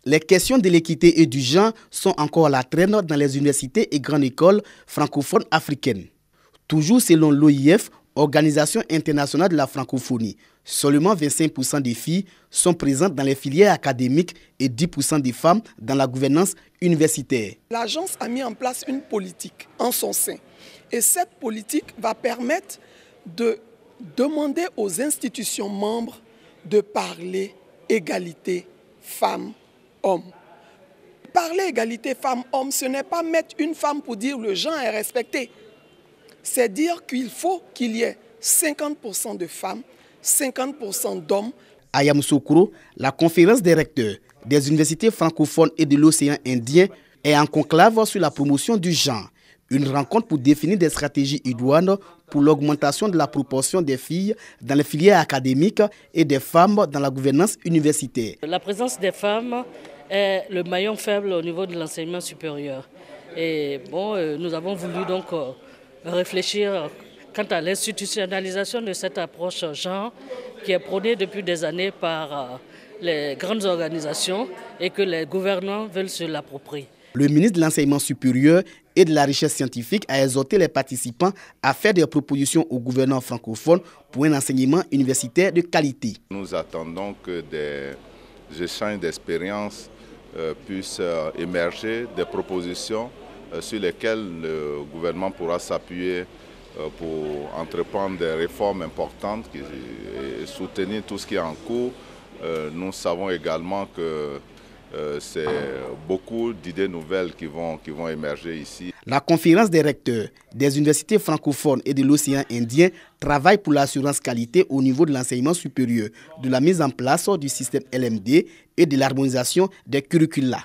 Les questions de l'équité et du genre sont encore à la traîne dans les universités et grandes écoles francophones africaines. Toujours selon l'OIF, Organisation internationale de la francophonie, seulement 25% des filles sont présentes dans les filières académiques et 10% des femmes dans la gouvernance universitaire. L'agence a mis en place une politique en son sein. Et cette politique va permettre de demander aux institutions membres de parler égalité femmes-hommes. Parler égalité femmes-hommes, ce n'est pas mettre une femme pour dire le genre est respecté. C'est dire qu'il faut qu'il y ait 50% de femmes, 50% d'hommes. À Yamoussoukro, la conférence des recteurs des universités francophones et de l'océan Indien est en conclave sur la promotion du genre. Une rencontre pour définir des stratégies idoines pour l'augmentation de la proportion des filles dans les filières académiques et des femmes dans la gouvernance universitaire. La présence des femmes est le maillon faible au niveau de l'enseignement supérieur. Et nous avons voulu donc réfléchir quant à l'institutionnalisation de cette approche genre qui est prônée depuis des années par les grandes organisations et que les gouvernants veulent se l'approprier. Le ministre de l'Enseignement supérieur et de la Recherche scientifique a exhorté les participants à faire des propositions aux gouvernants francophones pour un enseignement universitaire de qualité. Nous attendons que des échanges d'expériences puissent émerger, des propositions sur lesquelles le gouvernement pourra s'appuyer pour entreprendre des réformes importantes et soutenir tout ce qui est en cours. Nous savons également que c'est beaucoup d'idées nouvelles qui vont émerger ici. La conférence des recteurs des universités francophones et de l'océan Indien travaille pour l'assurance qualité au niveau de l'enseignement supérieur, de la mise en place du système LMD et de l'harmonisation des curricula.